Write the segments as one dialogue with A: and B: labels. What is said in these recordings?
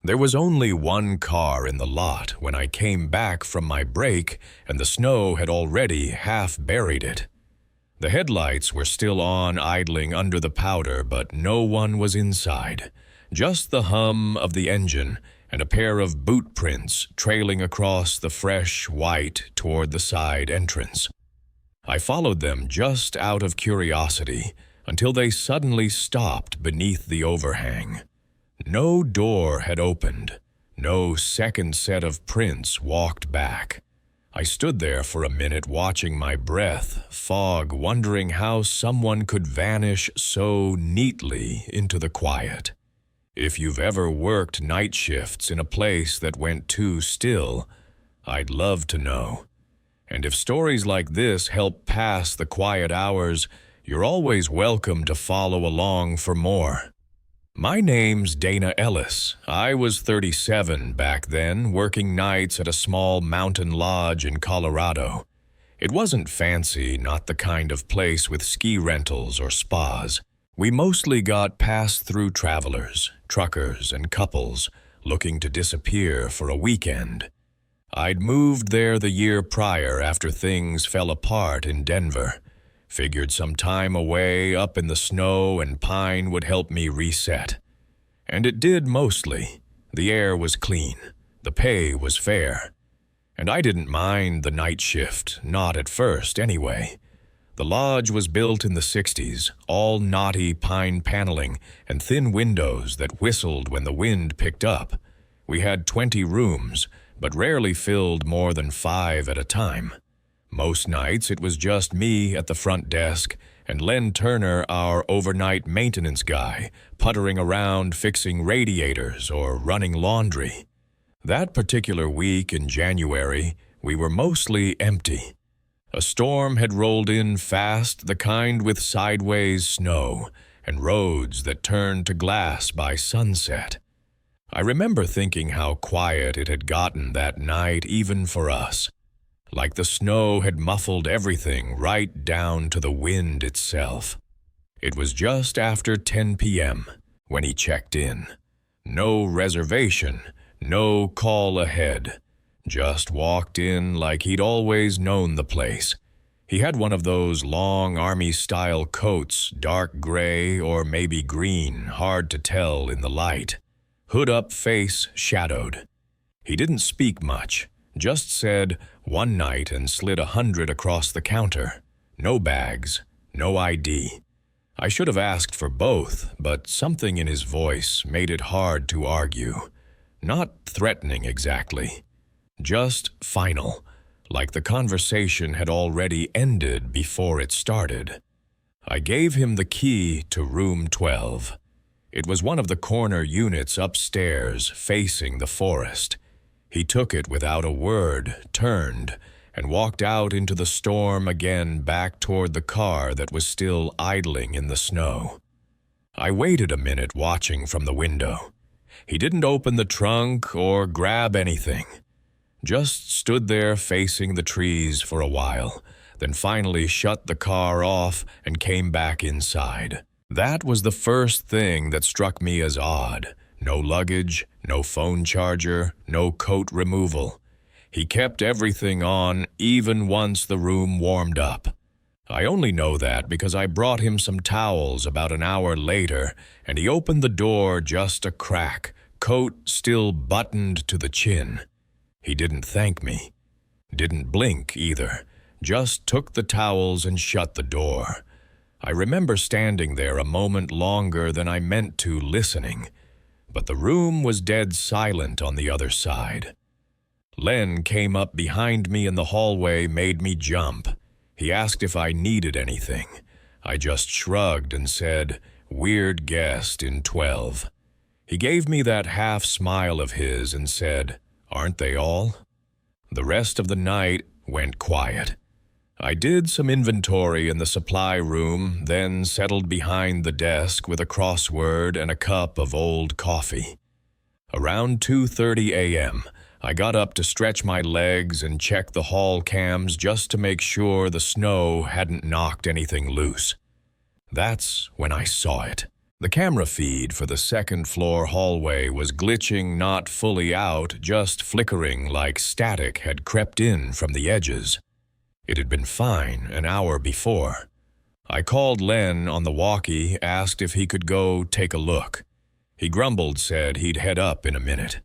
A: There was only one car in the lot when I came back from my break, and the snow had already half buried it. The headlights were still on, idling under the powder, but no one was inside. Just the hum of the engine and a pair of boot prints trailing across the fresh white toward the side entrance. I followed them just out of curiosity until they suddenly stopped beneath the overhang. No door had opened. No second set of prints walked back. I stood there for a minute watching my breath fog, wondering how someone could vanish so neatly into the quiet. If you've ever worked night shifts in a place that went too still, I'd love to know. And if stories like this help pass the quiet hours, you're always welcome to follow along for more. My name's Dana Ellis. I was 37 back then, working nights at a small mountain lodge in Colorado. It wasn't fancy, not the kind of place with ski rentals or spas. We mostly got pass-through travelers, truckers, and couples looking to disappear for a weekend. I'd moved there the year prior after things fell apart in Denver. Figured some time away up in the snow and pine would help me reset. And it did mostly. The air was clean. The pay was fair. And I didn't mind the night shift, not at first anyway. The lodge was built in the 60s, all knotty pine paneling and thin windows that whistled when the wind picked up. We had 20 rooms, but rarely filled more than 5 at a time. Most nights it was just me at the front desk and Len Turner, our overnight maintenance guy, puttering around fixing radiators or running laundry. That particular week in January, we were mostly empty. A storm had rolled in fast, the kind with sideways snow and roads that turned to glass by sunset. I remember thinking how quiet it had gotten that night even for us. Like the snow had muffled everything right down to the wind itself. It was just after 10 p.m. when he checked in. No reservation, no call ahead. Just walked in like he'd always known the place. He had one of those long army-style coats, dark gray or maybe green, hard to tell in the light. Hood-up face shadowed. He didn't speak much. Just said, "one night," and slid 100 across the counter. No bags, no ID. I should have asked for both, but something in his voice made it hard to argue. Not threatening exactly. Just final, like the conversation had already ended before it started. I gave him the key to room 12. It was one of the corner units upstairs, facing the forest. He took it without a word, turned, and walked out into the storm again back toward the car that was still idling in the snow. I waited a minute watching from the window. He didn't open the trunk or grab anything. Just stood there facing the trees for a while, then finally shut the car off and came back inside. That was the first thing that struck me as odd. No luggage, no phone charger, no coat removal. He kept everything on even once the room warmed up. I only know that because I brought him some towels about an hour later, and he opened the door just a crack, coat still buttoned to the chin. He didn't thank me. Didn't blink either. Just took the towels and shut the door. I remember standing there a moment longer than I meant to, listening. But the room was dead silent on the other side. Len came up behind me in the hallway, made me jump. He asked if I needed anything. I just shrugged and said, "Weird guest in 12. He gave me that half smile of his and said, "Aren't they all?" The rest of the night went quiet. I did some inventory in the supply room, then settled behind the desk with a crossword and a cup of old coffee. Around 2:30 a.m., I got up to stretch my legs and check the hall cams just to make sure the snow hadn't knocked anything loose. That's when I saw it. The camera feed for the second-floor hallway was glitching not fully out, just flickering like static had crept in from the edges. It had been fine an hour before. I called Len on the walkie, asked if he could go take a look. He grumbled, said he'd head up in a minute.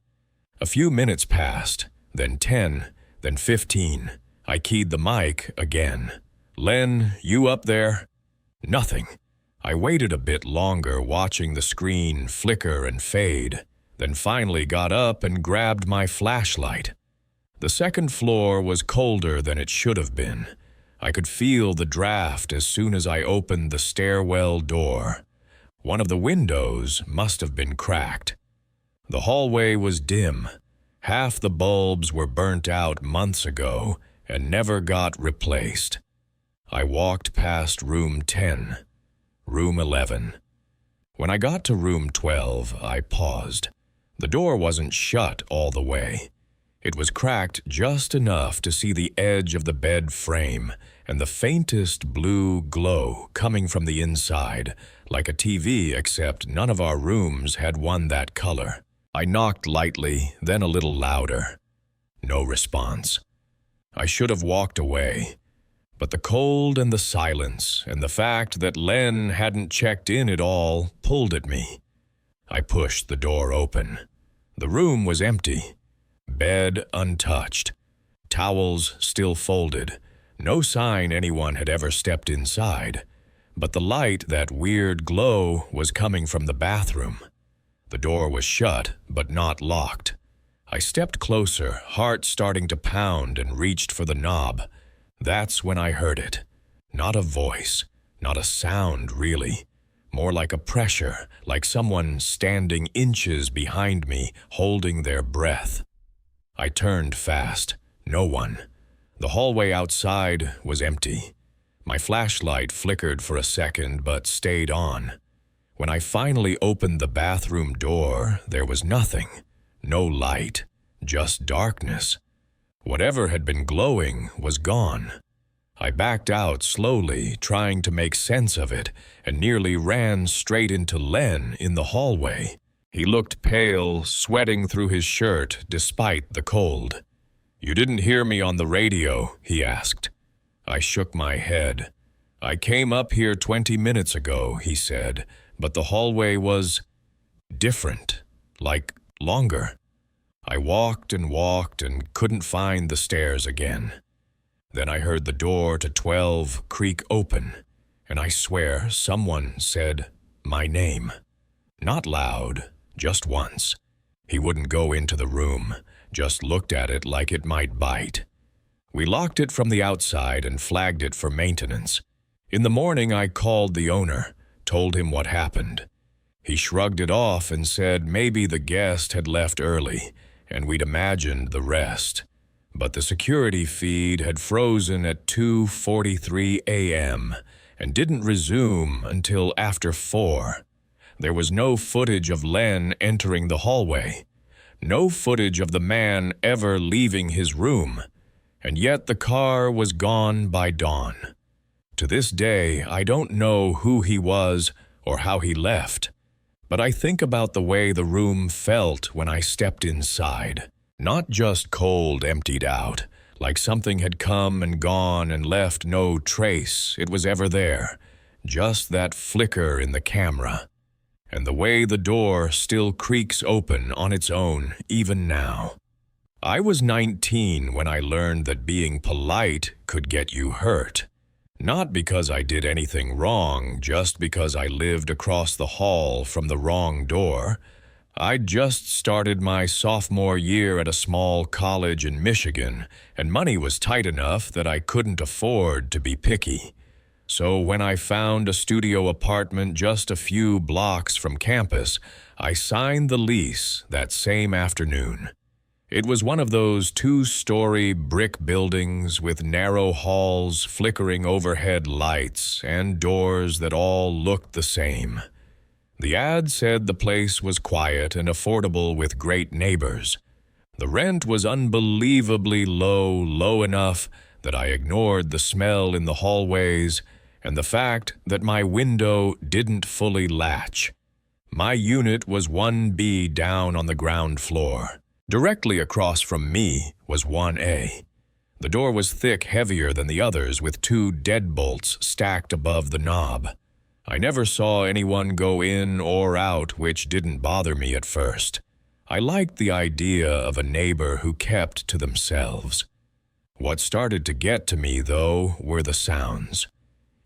A: A few minutes passed, then 10, then 15. I keyed the mic again. "Len, you up there?" Nothing. I waited a bit longer, watching the screen flicker and fade, then finally got up and grabbed my flashlight. The second floor was colder than it should have been. I could feel the draft as soon as I opened the stairwell door. One of the windows must have been cracked. The hallway was dim. Half the bulbs were burnt out months ago and never got replaced. I walked past room 10, room 11. When I got to room 12, I paused. The door wasn't shut all the way. It was cracked just enough to see the edge of the bed frame and the faintest blue glow coming from the inside, like a TV, except none of our rooms had one that color. I knocked lightly, then a little louder. No response. I should have walked away, but the cold and the silence and the fact that Len hadn't checked in at all pulled at me. I pushed the door open. The room was empty. Bed untouched. Towels still folded. No sign anyone had ever stepped inside. But the light, that weird glow, was coming from the bathroom. The door was shut, but not locked. I stepped closer, heart starting to pound, and reached for the knob. That's when I heard it. Not a voice, not a sound, really. More like a pressure, like someone standing inches behind me, holding their breath. I turned fast. No one. The hallway outside was empty. My flashlight flickered for a second, but stayed on. When I finally opened the bathroom door, there was nothing. No light, just darkness. Whatever had been glowing was gone. I backed out slowly, trying to make sense of it, and nearly ran straight into Len in the hallway. He looked pale, sweating through his shirt despite the cold. "You didn't hear me on the radio?" he asked. I shook my head. "I came up here 20 minutes ago," he said, "but the hallway was different, like longer." I walked and couldn't find the stairs again. Then I heard the door to 12 creak open, and I swear someone said my name. Not loud, just once. He wouldn't go into the room, just looked at it like it might bite. We locked it from the outside and flagged it for maintenance. In the morning I called the owner, told him what happened. He shrugged it off and said maybe the guest had left early, and we'd imagined the rest. But the security feed had frozen at 2:43 a.m. and didn't resume until after 4. There was no footage of Len entering the hallway, no footage of the man ever leaving his room, and yet the car was gone by dawn. To this day, I don't know who he was or how he left. But I think about the way the room felt when I stepped inside. Not just cold emptied out, like something had come and gone and left no trace it was ever there. Just that flicker in the camera. And the way the door still creaks open on its own, even now. I was 19 when I learned that being polite could get you hurt. Not because I did anything wrong, just because I lived across the hall from the wrong door. I'd just started my sophomore year at a small college in Michigan, and money was tight enough that I couldn't afford to be picky. So when I found a studio apartment just a few blocks from campus, I signed the lease that same afternoon. It was one of those 2-story brick buildings with narrow halls, flickering overhead lights, and doors that all looked the same. The ad said the place was quiet and affordable with great neighbors. The rent was unbelievably low enough that I ignored the smell in the hallways and the fact that my window didn't fully latch. My unit was 1B down on the ground floor. Directly across from me was 1A. The door was thick, heavier than the others, with 2 deadbolts stacked above the knob. I never saw anyone go in or out, which didn't bother me at first. I liked the idea of a neighbor who kept to themselves. What started to get to me, though, were the sounds.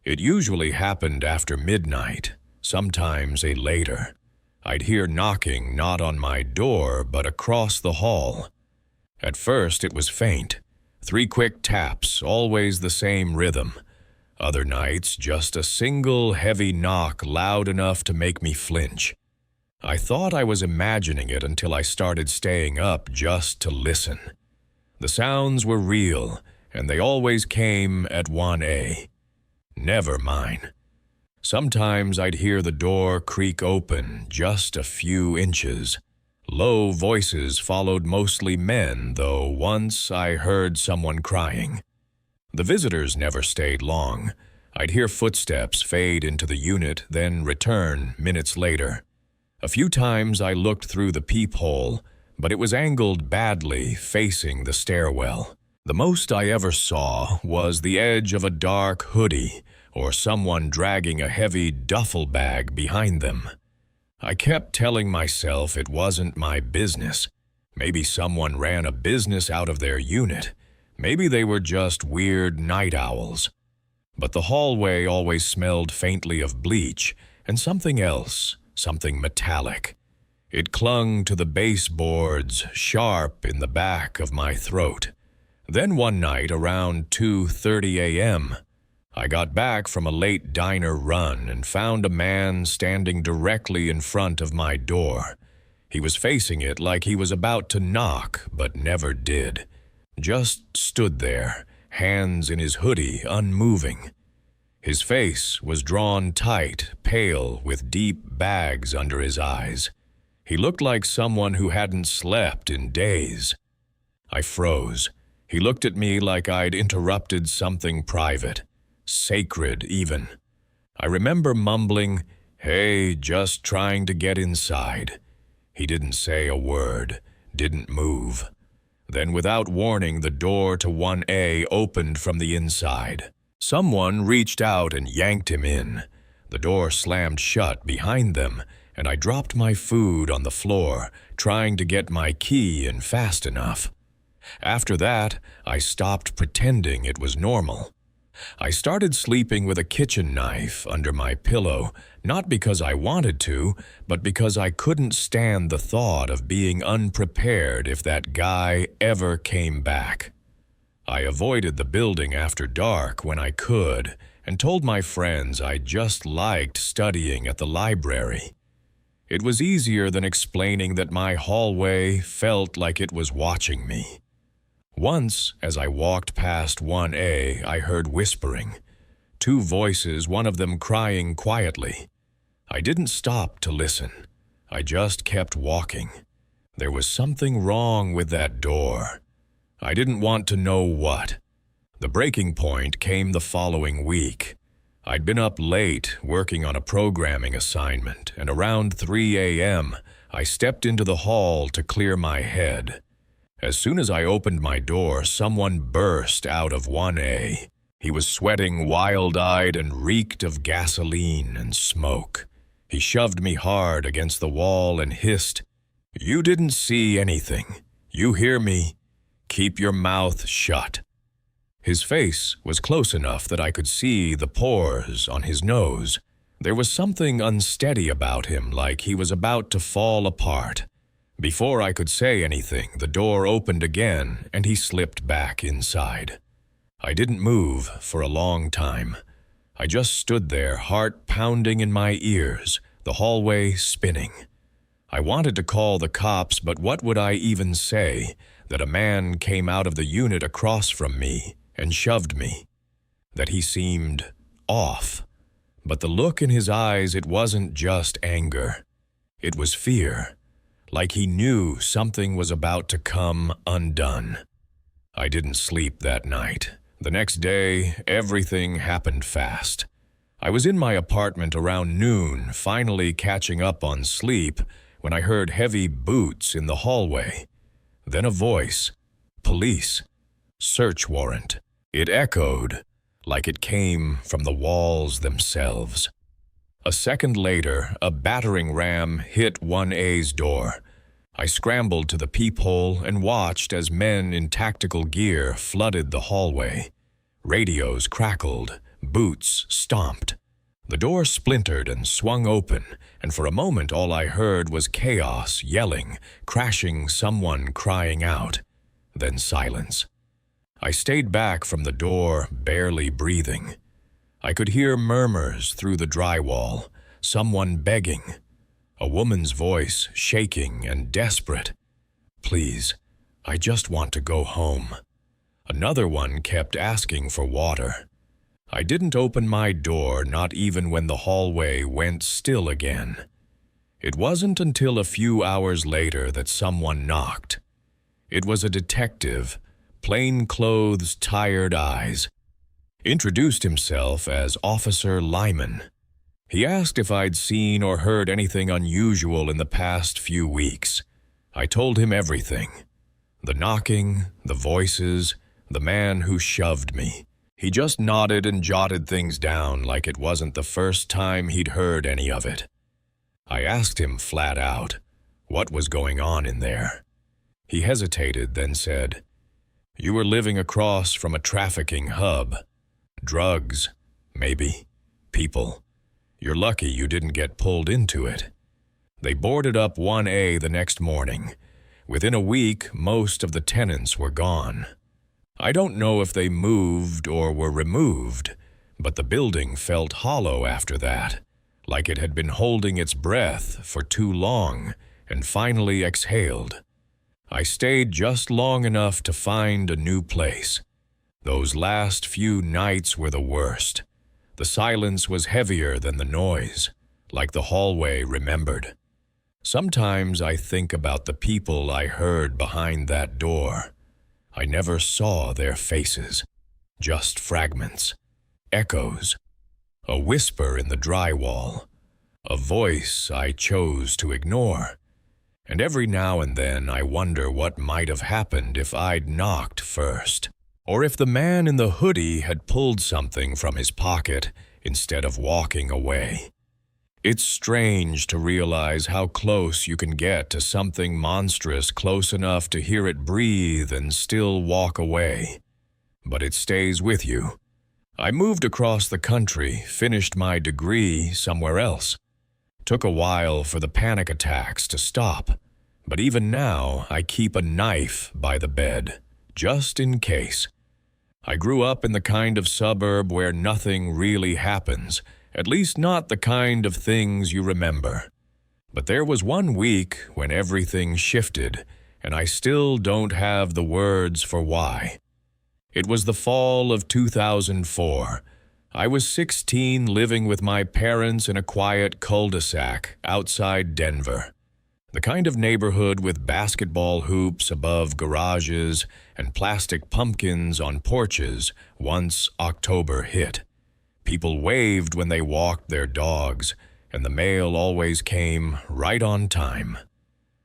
A: It usually happened after midnight, sometimes later. I'd hear knocking not on my door, but across the hall. At first it was faint, 3 quick taps, always the same rhythm. Other nights, just a single heavy knock loud enough to make me flinch. I thought I was imagining it until I started staying up just to listen. The sounds were real, and they always came at 1A. Never mine. Sometimes I'd hear the door creak open just a few inches. Low voices followed, mostly men, though once I heard someone crying. The visitors never stayed long. I'd hear footsteps fade into the unit, then return minutes later. A few times I looked through the peephole, but it was angled badly, facing the stairwell. The most I ever saw was the edge of a dark hoodie, or someone dragging a heavy duffel bag behind them. I kept telling myself it wasn't my business. Maybe someone ran a business out of their unit. Maybe they were just weird night owls. But the hallway always smelled faintly of bleach and something else, something metallic. It clung to the baseboards, sharp in the back of my throat. Then one night around 2:30 a.m., I got back from a late diner run and found a man standing directly in front of my door. He was facing it like he was about to knock, but never did. Just stood there, hands in his hoodie, unmoving. His face was drawn tight, pale, with deep bags under his eyes. He looked like someone who hadn't slept in days. I froze. He looked at me like I'd interrupted something private. Sacred, even. I remember mumbling, "Hey, just trying to get inside." He didn't say a word, didn't move. Then, without warning, the door to 1A opened from the inside. Someone reached out and yanked him in. The door slammed shut behind them, and I dropped my food on the floor, trying to get my key in fast enough. After that, I stopped pretending it was normal. I started sleeping with a kitchen knife under my pillow, not because I wanted to, but because I couldn't stand the thought of being unprepared if that guy ever came back. I avoided the building after dark when I could, and told my friends I just liked studying at the library. It was easier than explaining that my hallway felt like it was watching me. Once, as I walked past 1A, I heard whispering. 2 voices, one of them crying quietly. I didn't stop to listen. I just kept walking. There was something wrong with that door. I didn't want to know what. The breaking point came the following week. I'd been up late working on a programming assignment, and around 3 a.m., I stepped into the hall to clear my head. As soon as I opened my door, someone burst out of 1A. He was sweating wild-eyed and reeked of gasoline and smoke. He shoved me hard against the wall and hissed, "You didn't see anything. You hear me? Keep your mouth shut." His face was close enough that I could see the pores on his nose. There was something unsteady about him, like he was about to fall apart. Before I could say anything, the door opened again, and he slipped back inside. I didn't move for a long time. I just stood there, heart pounding in my ears, the hallway spinning. I wanted to call the cops, but what would I even say? That a man came out of the unit across from me and shoved me. That he seemed off. But the look in his eyes, it wasn't just anger. It was fear. Like he knew something was about to come undone. I didn't sleep that night. The next day, everything happened fast. I was in my apartment around noon, finally catching up on sleep, when I heard heavy boots in the hallway. Then a voice. Police. Search warrant. It echoed, like it came from the walls themselves. A second later, a battering ram hit 1A's door. I scrambled to the peephole and watched as men in tactical gear flooded the hallway. Radios crackled, boots stomped. The door splintered and swung open, and for a moment all I heard was chaos, yelling, crashing, someone crying out. Then silence. I stayed back from the door, barely breathing. I could hear murmurs through the drywall, someone begging. A woman's voice, shaking and desperate. Please, I just want to go home. Another one kept asking for water. I didn't open my door, not even when the hallway went still again. It wasn't until a few hours later that someone knocked. It was a detective, plain clothes, tired eyes. Introduced himself as Officer Lyman. He asked if I'd seen or heard anything unusual in the past few weeks. I told him everything. The knocking, the voices, the man who shoved me. He just nodded and jotted things down like it wasn't the first time he'd heard any of it. I asked him flat out, what was going on in there? He hesitated, then said, "You were living across from a trafficking hub. Drugs, maybe. People. You're lucky you didn't get pulled into it." They boarded up 1A the next morning. Within a week, most of the tenants were gone. I don't know if they moved or were removed, but the building felt hollow after that, like it had been holding its breath for too long and finally exhaled. I stayed just long enough to find a new place. Those last few nights were the worst. The silence was heavier than the noise, like the hallway remembered. Sometimes I think about the people I heard behind that door. I never saw their faces, just fragments, echoes, a whisper in the drywall, a voice I chose to ignore. And every now and then I wonder what might have happened if I'd knocked first. Or if the man in the hoodie had pulled something from his pocket instead of walking away. It's strange to realize how close you can get to something monstrous, close enough to hear it breathe and still walk away. But it stays with you. I moved across the country, finished my degree somewhere else. Took a while for the panic attacks to stop, but even now I keep a knife by the bed, just in case. I grew up in the kind of suburb where nothing really happens, at least not the kind of things you remember. But there was one week when everything shifted, and I still don't have the words for why. It was the fall of 2004. I was 16, living with my parents in a quiet cul-de-sac outside Denver. The kind of neighborhood with basketball hoops above garages and plastic pumpkins on porches once October hit. People waved when they walked their dogs, and the mail always came right on time.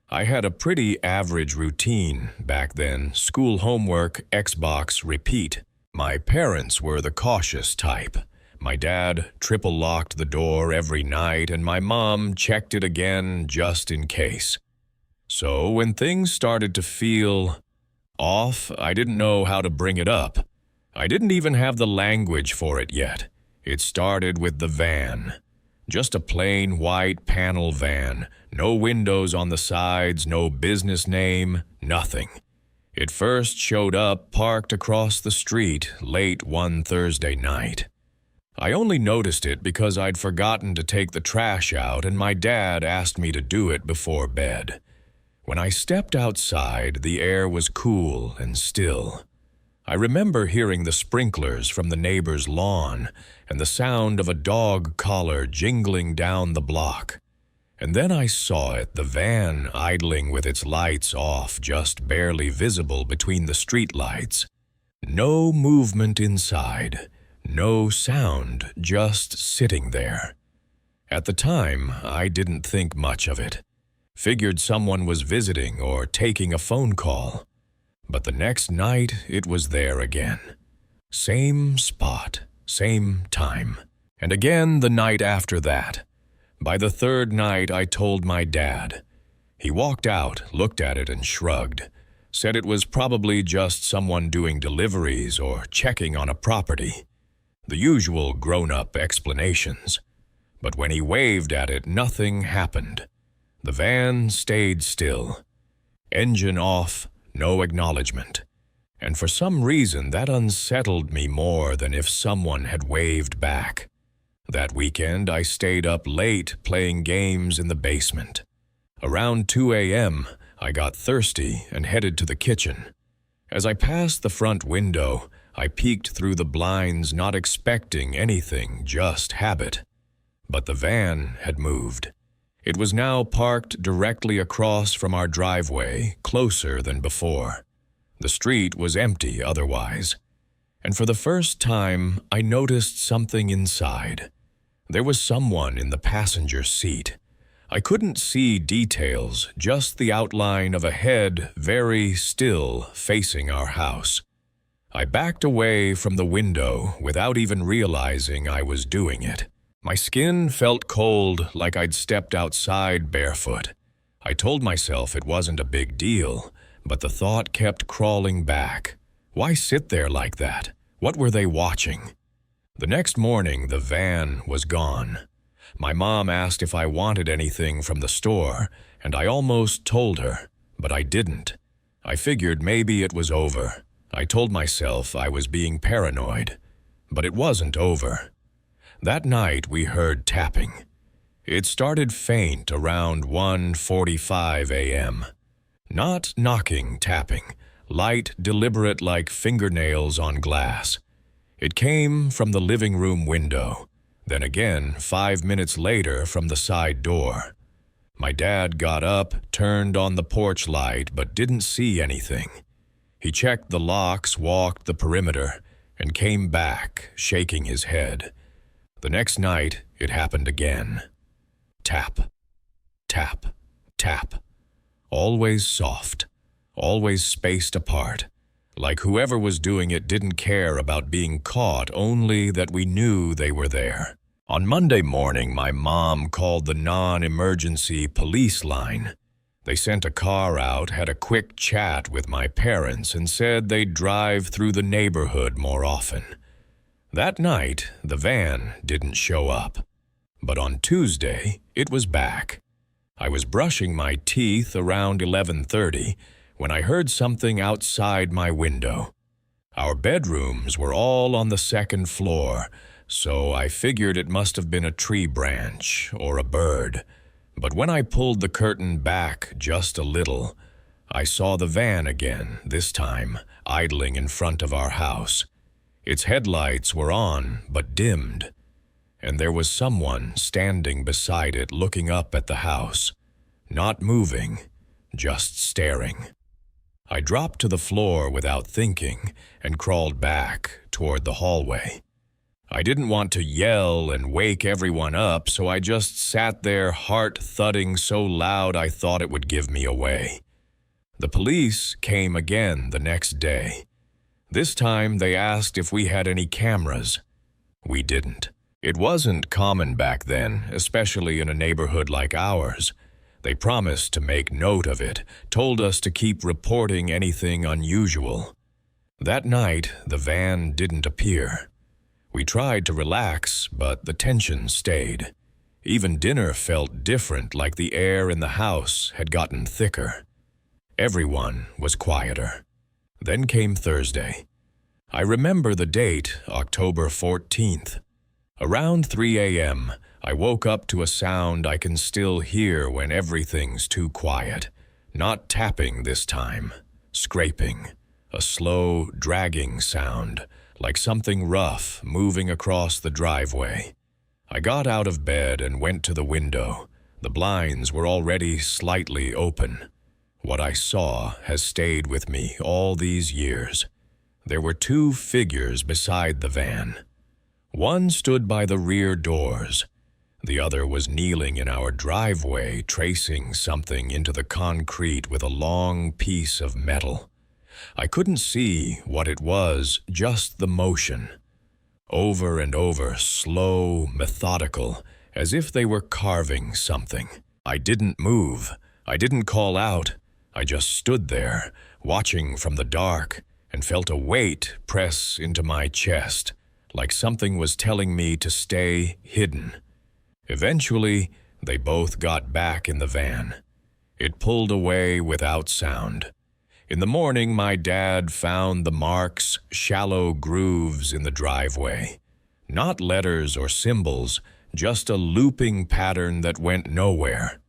A: I had a pretty average routine back then: school homework, Xbox, repeat. My parents were the cautious type. My dad triple-locked the door every night, and my mom checked it again just in case. So when things started to feel off, I didn't know how to bring it up. I didn't even have the language for it yet. It started with the van. Just a plain white panel van, no windows on the sides, no business name, nothing. It first showed up parked across the street late one Thursday night. I only noticed it because I'd forgotten to take the trash out, and my dad asked me to do it before bed. When I stepped outside, the air was cool and still. I remember hearing the sprinklers from the neighbor's lawn and the sound of a dog collar jingling down the block. And then I saw it, the van idling with its lights off, just barely visible between the streetlights. No movement inside. No sound, just sitting there. At the time, I didn't think much of it. Figured someone was visiting or taking a phone call. But the next night, it was there again. Same spot, same time. And again the night after that. By the third night, I told my dad. He walked out, looked at it, and shrugged. Said it was probably just someone doing deliveries or checking on a property. The usual grown-up explanations. But when he waved at it, nothing happened. The van stayed still. Engine off, no acknowledgement. And for some reason, that unsettled me more than if someone had waved back. That weekend, I stayed up late playing games in the basement. Around 2 a.m., I got thirsty and headed to the kitchen. As I passed the front window, I peeked through the blinds, not expecting anything, just habit. But the van had moved. It was now parked directly across from our driveway, closer than before. The street was empty otherwise. And for the first time, I noticed something inside. There was someone in the passenger seat. I couldn't see details, just the outline of a head very still facing our house. I backed away from the window without even realizing I was doing it. My skin felt cold, like I'd stepped outside barefoot. I told myself it wasn't a big deal, but the thought kept crawling back. Why sit there like that? What were they watching? The next morning, the van was gone. My mom asked if I wanted anything from the store, and I almost told her, but I didn't. I figured maybe it was over. I told myself I was being paranoid, but it wasn't over. That night, we heard tapping. It started faint around 1:45 a.m. Not knocking tapping, light, deliberate like fingernails on glass. It came from the living room window, then again 5 minutes later from the side door. My dad got up, turned on the porch light, but didn't see anything. He checked the locks, walked the perimeter, and came back, shaking his head. The next night, it happened again. Tap, tap, tap. Always soft, always spaced apart, like whoever was doing it didn't care about being caught, only that we knew they were there. On Monday morning, my mom called the non-emergency police line. They sent a car out, had a quick chat with my parents, and said they'd drive through the neighborhood more often. That night, the van didn't show up. But on Tuesday, it was back. I was brushing my teeth around 11:30 when I heard something outside my window. Our bedrooms were all on the second floor, so I figured it must have been a tree branch or a bird. But when I pulled the curtain back just a little, I saw the van again, this time, idling in front of our house. Its headlights were on, but dimmed, and there was someone standing beside it looking up at the house, not moving, just staring. I dropped to the floor without thinking and crawled back toward the hallway. I didn't want to yell and wake everyone up, so I just sat there, heart thudding so loud I thought it would give me away. The police came again the next day. This time they asked if we had any cameras. We didn't. It wasn't common back then, especially in a neighborhood like ours. They promised to make note of it, told us to keep reporting anything unusual. That night, the van didn't appear. We tried to relax, but the tension stayed. Even dinner felt different, like the air in the house had gotten thicker. Everyone was quieter. Then came Thursday. I remember the date, October 14th. Around 3 a.m., I woke up to a sound I can still hear when everything's too quiet. Not tapping this time, scraping. A slow, dragging sound, like something rough moving across the driveway. I got out of bed and went to the window. The blinds were already slightly open. What I saw has stayed with me all these years. There were two figures beside the van. One stood by the rear doors. The other was kneeling in our driveway, tracing something into the concrete with a long piece of metal. I couldn't see what it was, just the motion. Over and over, slow, methodical, as if they were carving something. I didn't move. I didn't call out. I just stood there, watching from the dark, and felt a weight press into my chest, like something was telling me to stay hidden. Eventually, they both got back in the van. It pulled away without sound. In the morning, my dad found the marks, shallow grooves in the driveway. Not letters or symbols, just a looping pattern that went nowhere.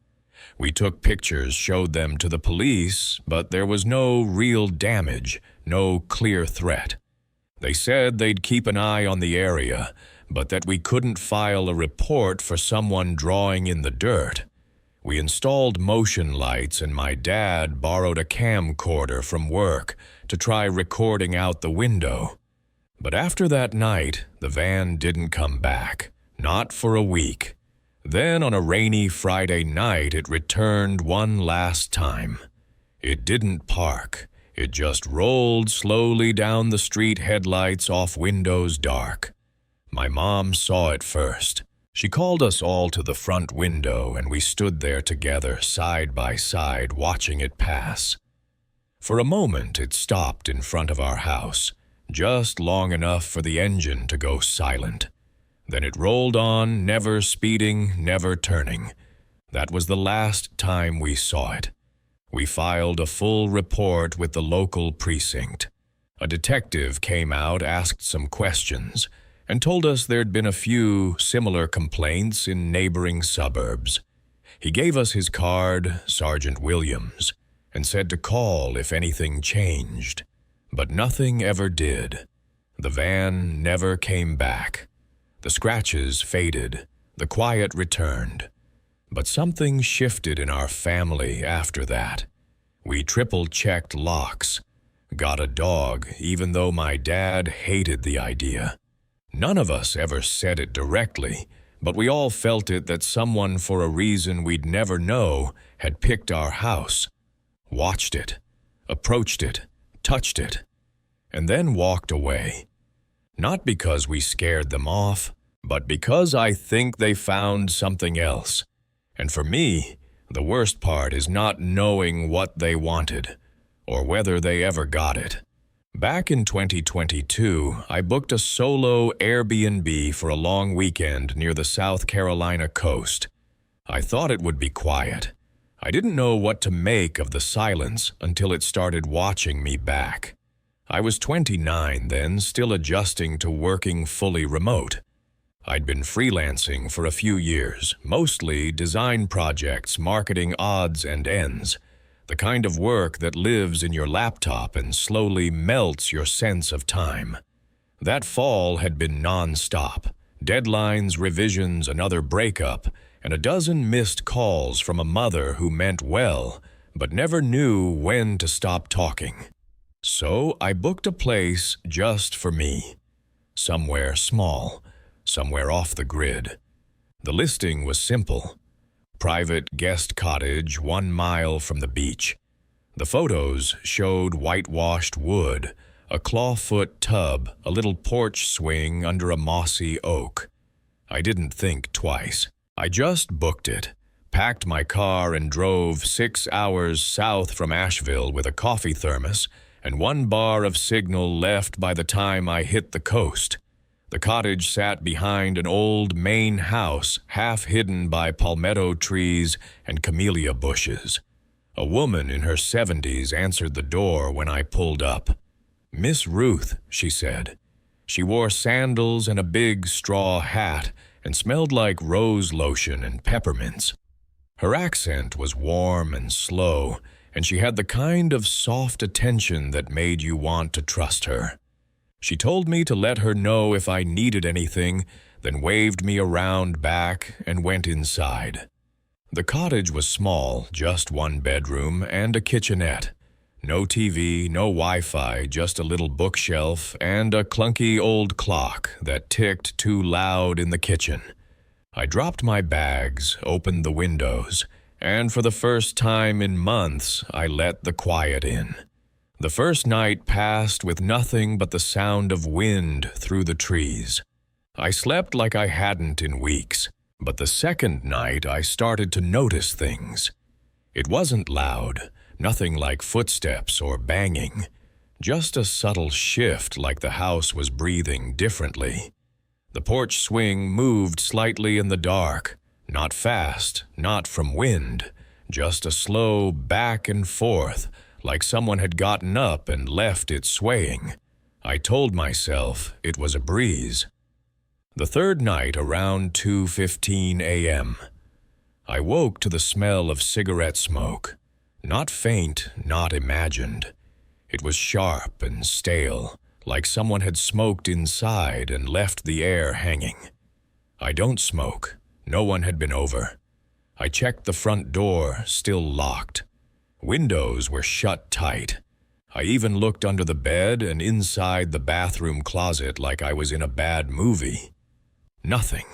A: We took pictures, showed them to the police, but there was no real damage, no clear threat. They said they'd keep an eye on the area, but that we couldn't file a report for someone drawing in the dirt. We installed motion lights, and my dad borrowed a camcorder from work to try recording out the window. But after that night, the van didn't come back, not for a week. Then on a rainy Friday night, it returned one last time. It didn't park. It just rolled slowly down the street, headlights off, windows dark. My mom saw it first. She called us all to the front window, and we stood there together, side by side, watching it pass. For a moment, it stopped in front of our house, just long enough for the engine to go silent. Then it rolled on, never speeding, never turning. That was the last time we saw it. We filed a full report with the local precinct. A detective came out, asked some questions, and told us there'd been a few similar complaints in neighboring suburbs. He gave us his card, Sergeant Williams, and said to call if anything changed. But nothing ever did. The van never came back. The scratches faded. The quiet returned. But something shifted in our family after that. We triple-checked locks. Got a dog, even though my dad hated the idea. None of us ever said it directly, but we all felt it that someone, for a reason we'd never know, had picked our house, watched it, approached it, touched it, and then walked away. Not because we scared them off, but because I think they found something else. And for me, the worst part is not knowing what they wanted, or whether they ever got it. Back in 2022, I booked a solo Airbnb for a long weekend near the South Carolina coast. I thought it would be quiet. I didn't know what to make of the silence until it started watching me back. I was 29 then, still adjusting to working fully remote. I'd been freelancing for a few years, mostly design projects, marketing odds and ends. The kind of work that lives in your laptop and slowly melts your sense of time. That fall had been non-stop. Deadlines, revisions, another breakup, and a dozen missed calls from a mother who meant well, but never knew when to stop talking. So I booked a place just for me. Somewhere small, somewhere off the grid. The listing was simple. Private guest cottage 1 mile from the beach. The photos showed whitewashed wood, a clawfoot tub, a little porch swing under a mossy oak. I didn't think twice. I just booked it, packed my car and drove 6 hours south from Asheville with a coffee thermos and 1 bar of signal left by the time I hit the coast. The cottage sat behind an old Maine house, half hidden by palmetto trees and camellia bushes. A woman in her 70s answered the door when I pulled up. "Miss Ruth," she said. She wore sandals and a big straw hat and smelled like rose lotion and peppermints. Her accent was warm and slow, and she had the kind of soft attention that made you want to trust her. She told me to let her know if I needed anything, then waved me around back and went inside. The cottage was small, just 1 bedroom and a kitchenette. No TV, no Wi-Fi, just a little bookshelf and a clunky old clock that ticked too loud in the kitchen. I dropped my bags, opened the windows, and for the first time in months, I let the quiet in. The first night passed with nothing but the sound of wind through the trees. I slept like I hadn't in weeks, but the second night I started to notice things. It wasn't loud, nothing like footsteps or banging, just a subtle shift like the house was breathing differently. The porch swing moved slightly in the dark, not fast, not from wind, just a slow back and forth, like someone had gotten up and left it swaying. I told myself it was a breeze. The third night around 2:15 a.m., I woke to the smell of cigarette smoke. Not faint, not imagined. It was sharp and stale, like someone had smoked inside and left the air hanging. I don't smoke. No one had been over. I checked the front door, still locked. Windows were shut tight. I even looked under the bed and inside the bathroom closet like I was in a bad movie. Nothing.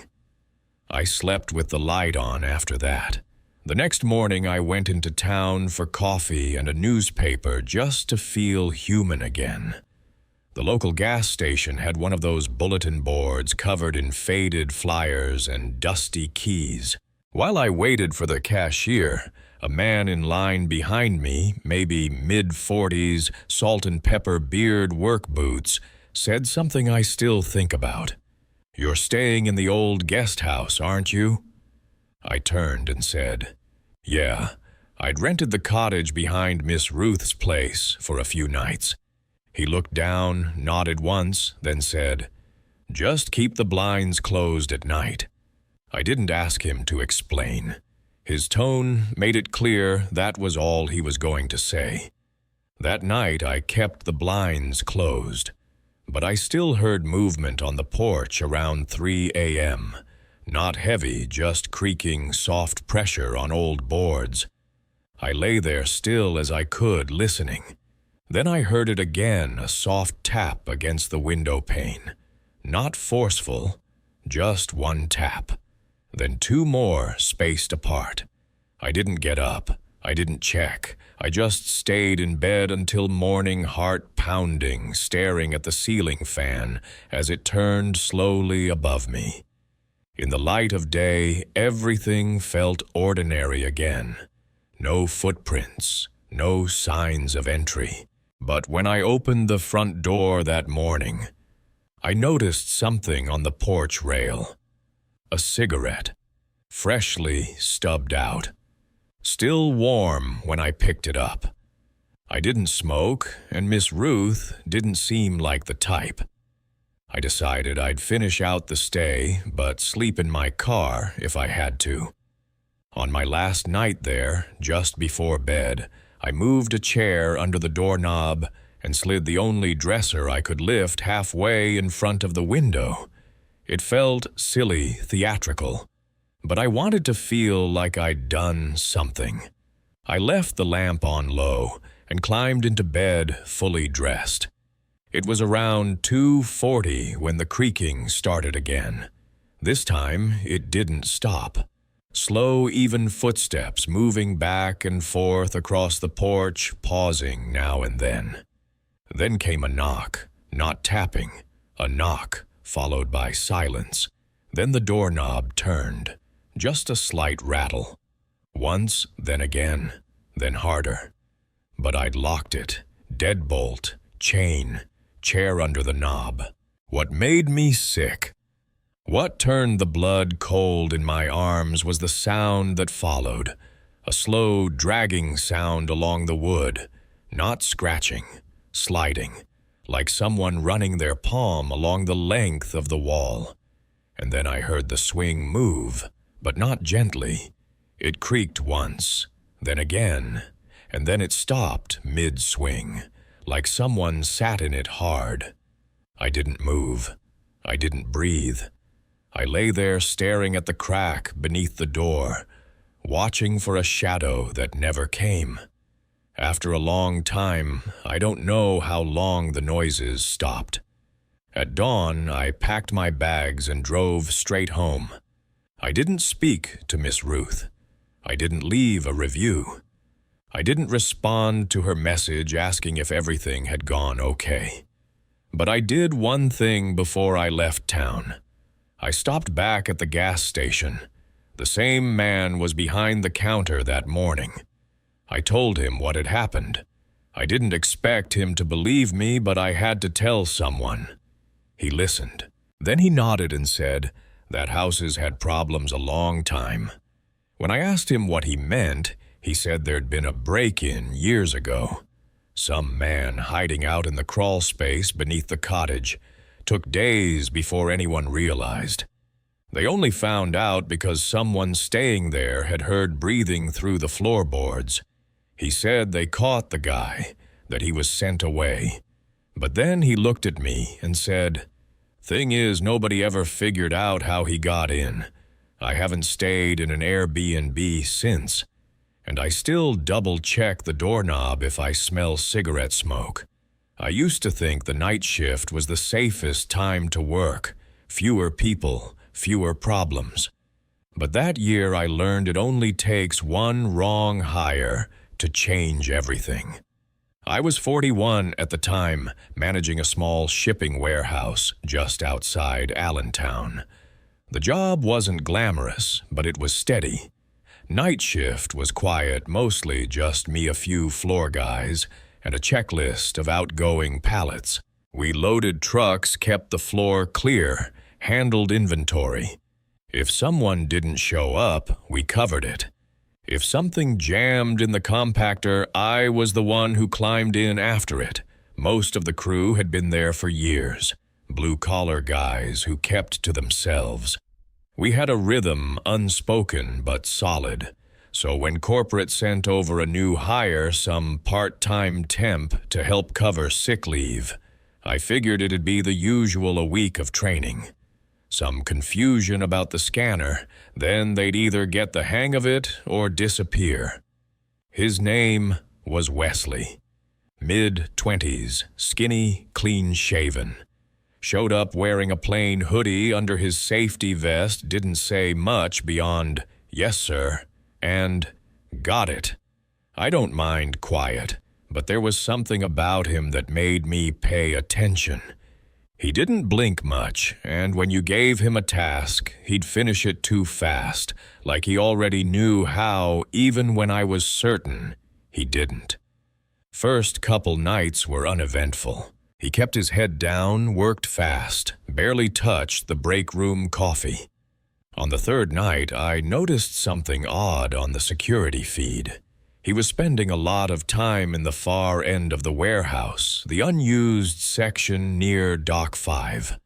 A: I slept with the light on after that. The next morning I went into town for coffee and a newspaper just to feel human again. The local gas station had one of those bulletin boards covered in faded flyers and dusty keys. While I waited for the cashier, a man in line behind me, maybe mid-40s, salt and pepper beard work boots, said something I still think about. "You're staying in the old guest house, aren't you?" I turned and said, "Yeah, I'd rented the cottage behind Miss Ruth's place for a few nights." He looked down, nodded once, then said, "Just keep the blinds closed at night." I didn't ask him to explain. His tone made it clear that was all he was going to say. That night I kept the blinds closed, but I still heard movement on the porch around 3 a.m., not heavy, just creaking soft pressure on old boards. I lay there still as I could, listening. Then I heard it again, a soft tap against the window pane. Not forceful, just one tap. Then two more, spaced apart. I didn't get up. I didn't check. I just stayed in bed until morning, heart pounding, staring at the ceiling fan as it turned slowly above me. In the light of day, everything felt ordinary again. No footprints, no signs of entry. But when I opened the front door that morning, I noticed something on the porch rail. A cigarette, freshly stubbed out. Still warm when I picked it up. I didn't smoke, and Miss Ruth didn't seem like the type. I decided I'd finish out the stay, but sleep in my car if I had to. On my last night there, just before bed, I moved a chair under the doorknob and slid the only dresser I could lift halfway in front of the window. It felt silly, theatrical, but I wanted to feel like I'd done something. I left the lamp on low and climbed into bed fully dressed. It was around 2:40 when the creaking started again. This time, it didn't stop. Slow, even footsteps moving back and forth across the porch, pausing now and then. Then came a knock, not tapping, a knock, followed by silence. Then the doorknob turned, just a slight rattle. Once, then again, then harder. But I'd locked it, deadbolt, chain, chair under the knob. What made me sick? What turned the blood cold in my arms was the sound that followed, a slow, dragging sound along the wood, not scratching, sliding, like someone running their palm along the length of the wall. And then I heard the swing move, but not gently. It creaked once, then again, and then it stopped mid-swing, like someone sat in it hard. I didn't move. I didn't breathe. I lay there staring at the crack beneath the door, watching for a shadow that never came. After a long time, I don't know how long the noises stopped. At dawn, I packed my bags and drove straight home. I didn't speak to Miss Ruth. I didn't leave a review. I didn't respond to her message asking if everything had gone okay. But I did one thing before I left town. I stopped back at the gas station. The same man was behind the counter that morning. I told him what had happened. I didn't expect him to believe me, but I had to tell someone. He listened. Then he nodded and said that houses had problems a long time. When I asked him what he meant, he said there'd been a break-in years ago. Some man hiding out in the crawl space beneath the cottage. Took days before anyone realized. They only found out because someone staying there had heard breathing through the floorboards. He said they caught the guy, that he was sent away. But then he looked at me and said, "Thing is, nobody ever figured out how he got in. I haven't stayed in an Airbnb since, and I still double-check the doorknob if I smell cigarette smoke. I used to think the night shift was the safest time to work, fewer people, fewer problems. But that year I learned it only takes one wrong hire to change everything." I was 41 at the time, managing a small shipping warehouse just outside Allentown. The job wasn't glamorous, but it was steady. Night shift was quiet, mostly just me, a few floor guys, and a checklist of outgoing pallets. We loaded trucks, kept the floor clear, handled inventory. If someone didn't show up, we covered it. If something jammed in the compactor, I was the one who climbed in after it. Most of the crew had been there for years, blue-collar guys who kept to themselves. We had a rhythm, unspoken but solid. So when corporate sent over a new hire, some part-time temp to help cover sick leave, I figured it'd be the usual a week of training. Some confusion about the scanner, then they'd either get the hang of it or disappear. His name was Wesley. Mid-20s, skinny, clean-shaven. Showed up wearing a plain hoodie under his safety vest, didn't say much beyond, "Yes, sir," and "Got it." I don't mind quiet, but there was something about him that made me pay attention. He didn't blink much, and when you gave him a task, he'd finish it too fast, like he already knew how, even when I was certain he didn't. First couple nights were uneventful. He kept his head down, worked fast, barely touched the break room coffee. On the third night, I noticed something odd on the security feed. He was spending a lot of time in the far end of the warehouse, the unused section near Dock 5.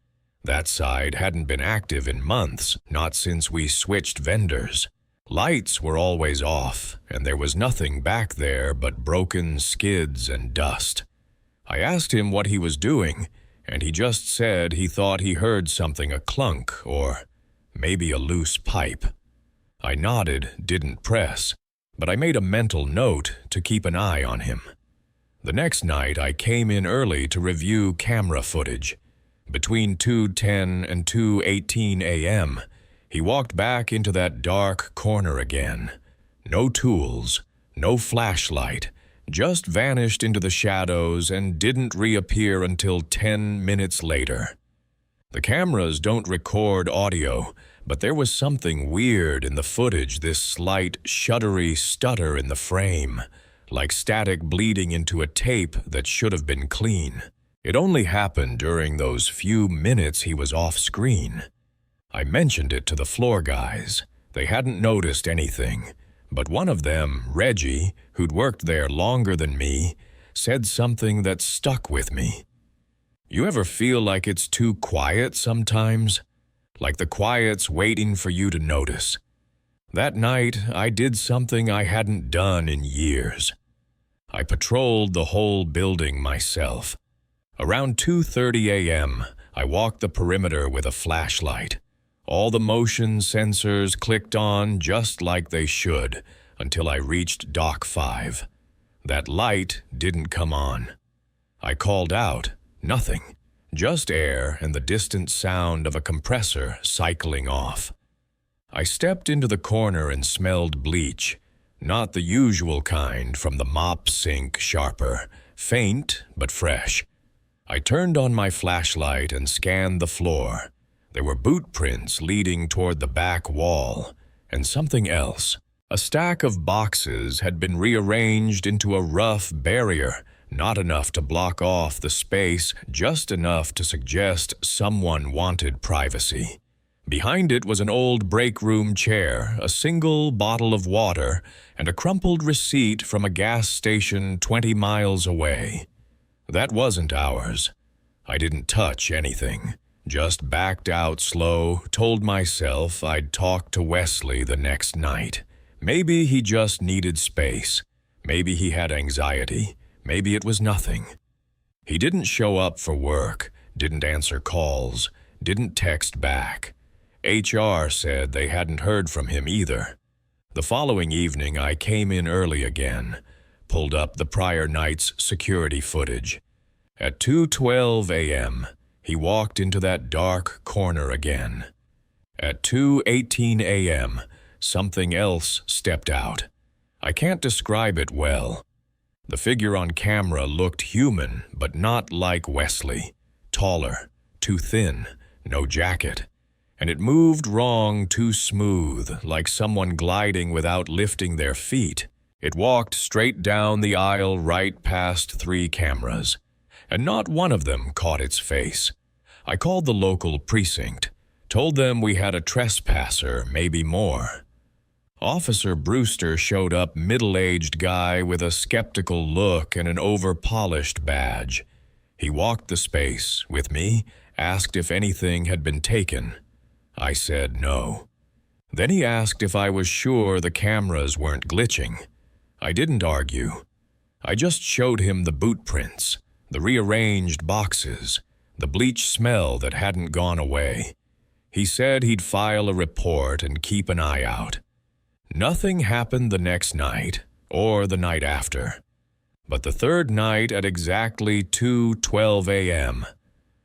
A: That side hadn't been active in months, not since we switched vendors. Lights were always off, and there was nothing back there but broken skids and dust. I asked him what he was doing, and he just said he thought he heard something, a clunk, or maybe a loose pipe. I nodded, didn't press, but I made a mental note to keep an eye on him. The next night, I came in early to review camera footage. Between 2:10 and 2:18 a.m., he walked back into that dark corner again. No tools, no flashlight, just vanished into the shadows and didn't reappear until 10 minutes later. The cameras don't record audio, but there was something weird in the footage, this slight, shuddery stutter in the frame, like static bleeding into a tape that should have been clean. It only happened during those few minutes he was off-screen. I mentioned it to the floor guys. They hadn't noticed anything, but one of them, Reggie, who'd worked there longer than me, said something that stuck with me. You ever feel like it's too quiet sometimes? Like the quiet's waiting for you to notice. That night, I did something I hadn't done in years. I patrolled the whole building myself. Around 2:30 a.m., I walked the perimeter with a flashlight. All the motion sensors clicked on just like they should until I reached Dock 5. That light didn't come on. I called out. Nothing. Just air and the distant sound of a compressor cycling off. I stepped into the corner and smelled bleach. Not the usual kind from the mop sink sharper. Faint, but fresh. I turned on my flashlight and scanned the floor. There were boot prints leading toward the back wall, and something else. A stack of boxes had been rearranged into a rough barrier, not enough to block off the space, just enough to suggest someone wanted privacy. Behind it was an old break room chair, a single bottle of water, and a crumpled receipt from a gas station 20 miles away. That wasn't ours. I didn't touch anything. Just backed out slow, told myself I'd talk to Wesley the next night. Maybe he just needed space. Maybe he had anxiety. Maybe it was nothing. He didn't show up for work, didn't answer calls, didn't text back. HR said they hadn't heard from him either. The following evening, I came in early again, pulled up the prior night's security footage. At 2:12 a.m., he walked into that dark corner again. At 2:18 a.m., something else stepped out. I can't describe it well. The figure on camera looked human, but not like Wesley. Taller, too thin, no jacket. And it moved wrong, too smooth, like someone gliding without lifting their feet. It walked straight down the aisle right past 3 cameras, and not one of them caught its face. I called the local precinct, told them we had a trespasser, maybe more. Officer Brewster showed up, middle-aged guy with a skeptical look and an over-polished badge. He walked the space with me, asked if anything had been taken. I said no. Then he asked if I was sure the cameras weren't glitching. I didn't argue. I just showed him the boot prints, the rearranged boxes, the bleach smell that hadn't gone away. He said he'd file a report and keep an eye out. Nothing happened the next night, or the night after. But the third night at exactly 2:12 a.m.,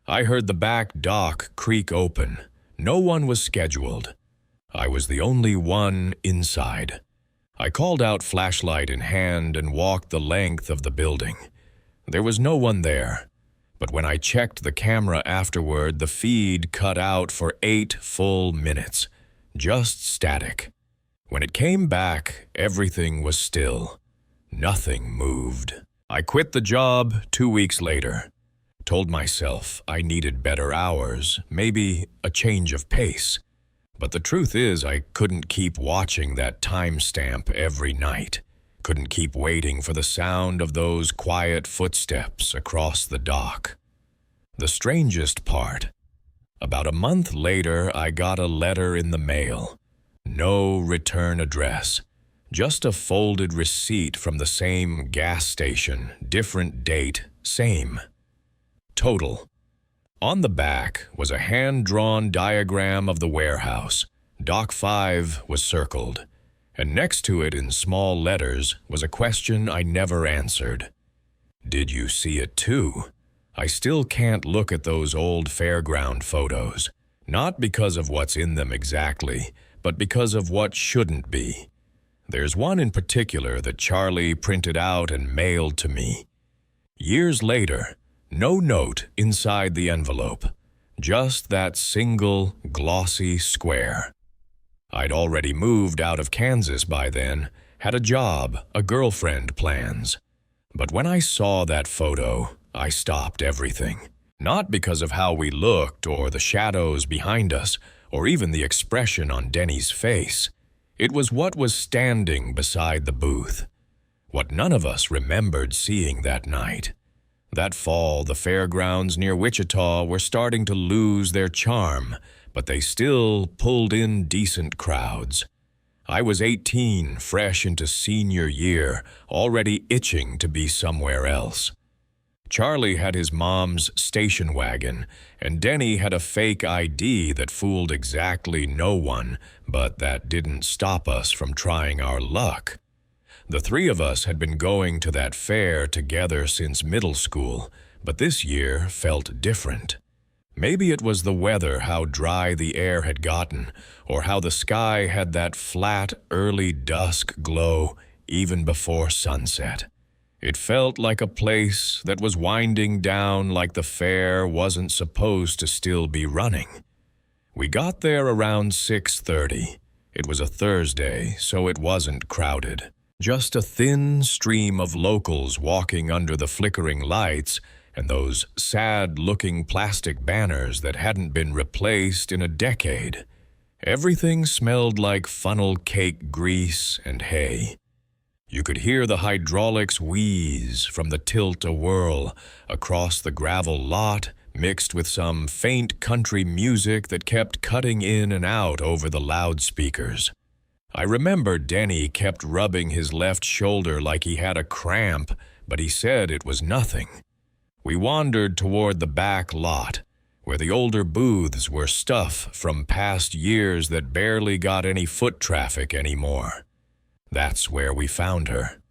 A: I heard the back dock creak open. No one was scheduled. I was the only one inside. I called out, flashlight in hand, and walked the length of the building. There was no one there, but when I checked the camera afterward, the feed cut out for 8 full minutes. Just static. When it came back, everything was still. Nothing moved. I quit the job 2 weeks later. Told myself I needed better hours, maybe a change of pace. But the truth is, I couldn't keep watching that timestamp every night. Couldn't keep waiting for the sound of those quiet footsteps across the dock. The strangest part, about a month later, I got a letter in the mail. No return address. Just a folded receipt from the same gas station, different date, same. Total. On the back was a hand-drawn diagram of the warehouse. Dock 5 was circled, and next to it in small letters was a question I never answered. Did you see it too? I still can't look at those old fairground photos, not because of what's in them exactly, but because of what shouldn't be. There's one in particular that Charlie printed out and mailed to me. Years later, no note inside the envelope, just that single glossy square. I'd already moved out of Kansas by then, had a job, a girlfriend, plans. But when I saw that photo, I stopped everything. Not because of how we looked or the shadows behind us, or even the expression on Denny's face. It was what was standing beside the booth. What none of us remembered seeing that night. That fall, the fairgrounds near Wichita were starting to lose their charm, but they still pulled in decent crowds. I was 18, fresh into senior year, already itching to be somewhere else. Charlie had his mom's station wagon, and Denny had a fake ID that fooled exactly no one, but that didn't stop us from trying our luck. The three of us had been going to that fair together since middle school, but this year felt different. Maybe it was the weather, how dry the air had gotten, or how the sky had that flat, early dusk glow even before sunset. It felt like a place that was winding down, like the fair wasn't supposed to still be running. We got there around 6:30. It was a Thursday, so it wasn't crowded. Just a thin stream of locals walking under the flickering lights and those sad-looking plastic banners that hadn't been replaced in a decade. Everything smelled like funnel cake grease and hay. You could hear the hydraulics wheeze from the tilt-a-whirl across the gravel lot, mixed with some faint country music that kept cutting in and out over the loudspeakers. I remember Denny kept rubbing his left shoulder like he had a cramp, but he said it was nothing. We wandered toward the back lot, where the older booths were stuff from past years that barely got any foot traffic anymore. That's where we found her.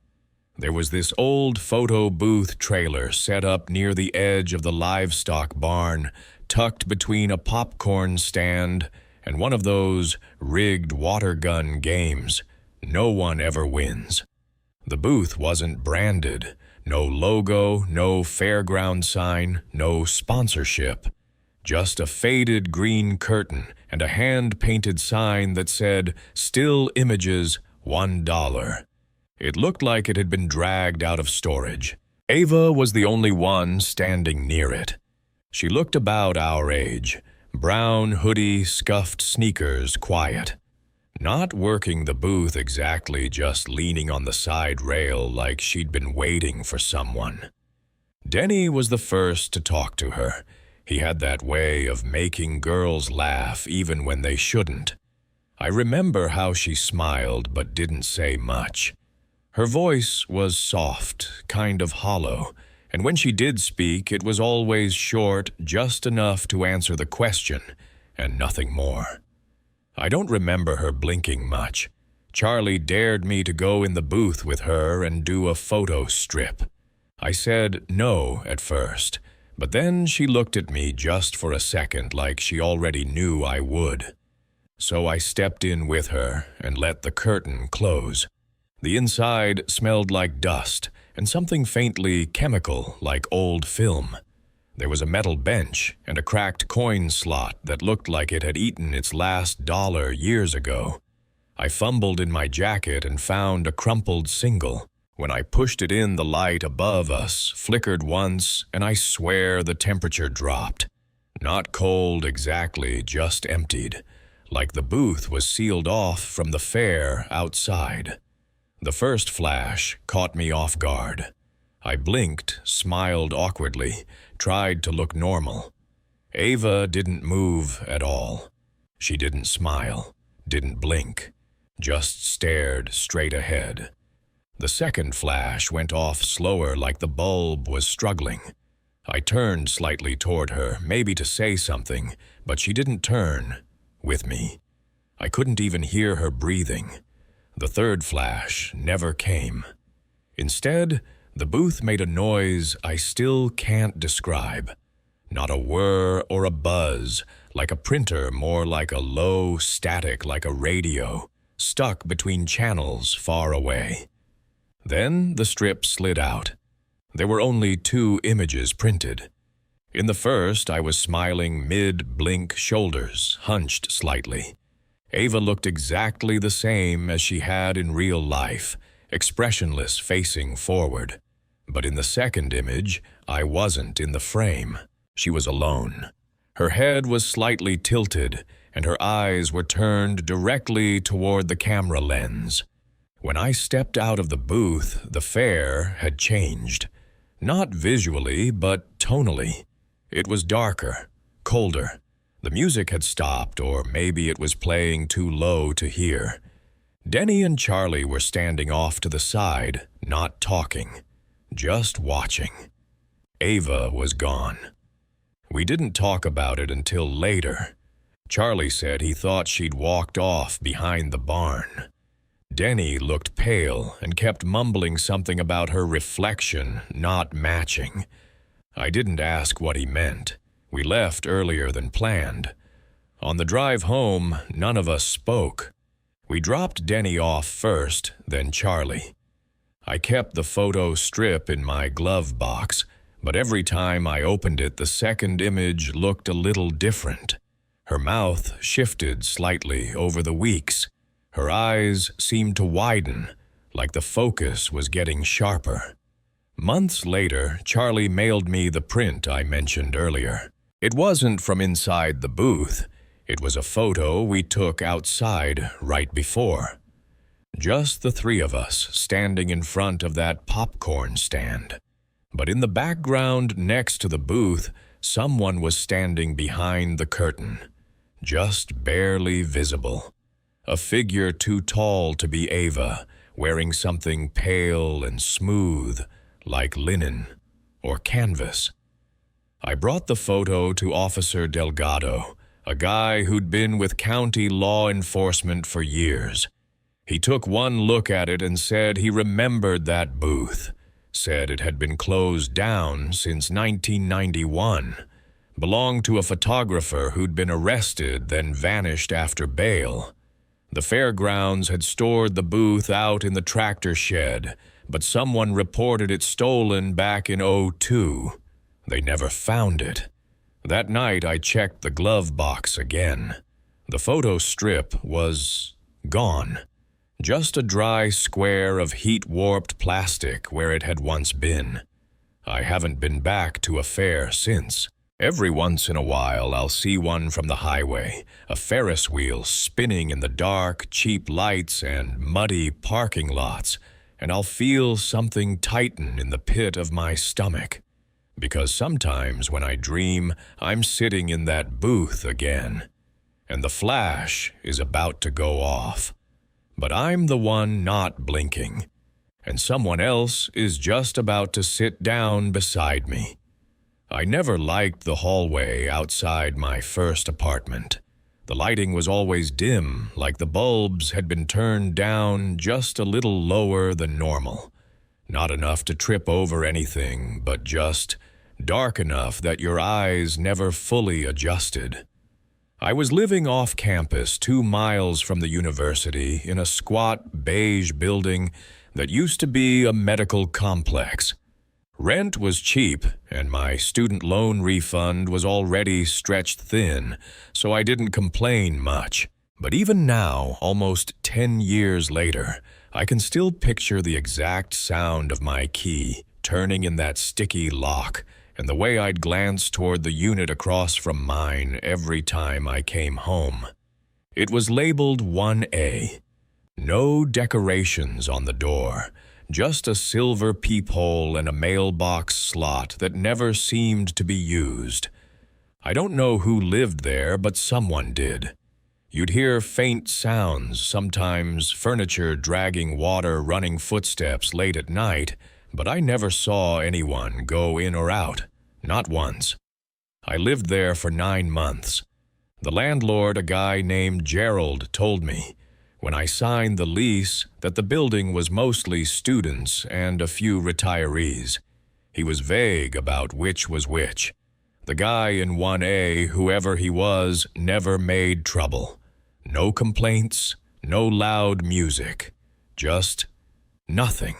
A: There was this old photo booth trailer set up near the edge of the livestock barn, tucked between a popcorn stand and one of those rigged water gun games. No one ever wins. The booth wasn't branded. No logo, no fairground sign, no sponsorship. Just a faded green curtain and a hand-painted sign that said, "Still images, $1. It looked like it had been dragged out of storage. Ava was the only one standing near it. She looked about our age. Brown hoodie, scuffed sneakers, quiet. Not working the booth exactly, just leaning on the side rail like she'd been waiting for someone. Denny was the first to talk to her. He had that way of making girls laugh even when they shouldn't. I remember how she smiled but didn't say much. Her voice was soft, kind of hollow, and when she did speak, it was always short, just enough to answer the question, and nothing more. I don't remember her blinking much. Charlie dared me to go in the booth with her and do a photo strip. I said no at first, but then she looked at me just for a second like she already knew I would. So I stepped in with her and let the curtain close. The inside smelled like dust and something faintly chemical like old film. There was a metal bench and a cracked coin slot that looked like it had eaten its last dollar years ago. I fumbled in my jacket and found a crumpled single. When I pushed it in, the light above us flickered once, and I swear the temperature dropped. Not cold exactly, just emptied, like the booth was sealed off from the fair outside. The first flash caught me off guard. I blinked, smiled awkwardly, tried to look normal. Ava didn't move at all. She didn't smile, didn't blink, just stared straight ahead. The second flash went off slower like the bulb was struggling. I turned slightly toward her, maybe to say something, but she didn't turn with me. I couldn't even hear her breathing. The third flash never came. Instead, the booth made a noise I still can't describe. Not a whir or a buzz, like a printer, more like a low static, like a radio, stuck between channels far away. Then the strip slid out. There were only 2 images printed. In the first, I was smiling mid-blink, shoulders hunched slightly. Ava looked exactly the same as she had in real life, expressionless, facing forward. But in the second image, I wasn't in the frame. She was alone. Her head was slightly tilted, and her eyes were turned directly toward the camera lens. When I stepped out of the booth, the fair had changed. Not visually, but tonally. It was darker, colder. The music had stopped, or maybe it was playing too low to hear. Denny and Charlie were standing off to the side, not talking, just watching. Ava was gone. We didn't talk about it until later. Charlie said he thought she'd walked off behind the barn. Denny looked pale and kept mumbling something about her reflection not matching. I didn't ask what he meant. We left earlier than planned. On the drive home, none of us spoke. We dropped Denny off first, then Charlie. I kept the photo strip in my glove box, but every time I opened it, the second image looked a little different. Her mouth shifted slightly over the weeks. Her eyes seemed to widen, like the focus was getting sharper. Months later, Charlie mailed me the print I mentioned earlier. It wasn't from inside the booth. It was a photo we took outside right before. Just the three of us standing in front of that popcorn stand. But in the background next to the booth, someone was standing behind the curtain, just barely visible. A figure too tall to be Ava, wearing something pale and smooth, like linen or canvas. I brought the photo to Officer Delgado, a guy who'd been with county law enforcement for years. He took one look at it and said he remembered that booth, said it had been closed down since 1991, belonged to a photographer who'd been arrested then vanished after bail. The fairgrounds had stored the booth out in the tractor shed, but someone reported it stolen back in '02. They never found it. That night I checked the glove box again. The photo strip was gone. Just a dry square of heat-warped plastic where it had once been. I haven't been back to a fair since. Every once in a while I'll see one from the highway, a Ferris wheel spinning in the dark, cheap lights and muddy parking lots, and I'll feel something tighten in the pit of my stomach. Because sometimes when I dream, I'm sitting in that booth again, and the flash is about to go off. But I'm the one not blinking, and someone else is just about to sit down beside me. I never liked the hallway outside my first apartment. The lighting was always dim, like the bulbs had been turned down just a little lower than normal. Not enough to trip over anything, but just dark enough that your eyes never fully adjusted. I was living off campus 2 miles from the university in a squat beige building that used to be a medical complex. Rent was cheap, and my student loan refund was already stretched thin, so I didn't complain much. But even now, almost 10 years later, I can still picture the exact sound of my key turning in that sticky lock, and the way I'd glance toward the unit across from mine every time I came home. It was labeled 1A. No decorations on the door, just a silver peephole and a mailbox slot that never seemed to be used. I don't know who lived there, but someone did. You'd hear faint sounds, sometimes furniture dragging water running footsteps late at night, but I never saw anyone go in or out, not once. I lived there for 9 months. The landlord, a guy named Gerald, told me, when I signed the lease, that the building was mostly students and a few retirees. He was vague about which was which. The guy in 1A, whoever he was, never made trouble. No complaints, no loud music, just nothing.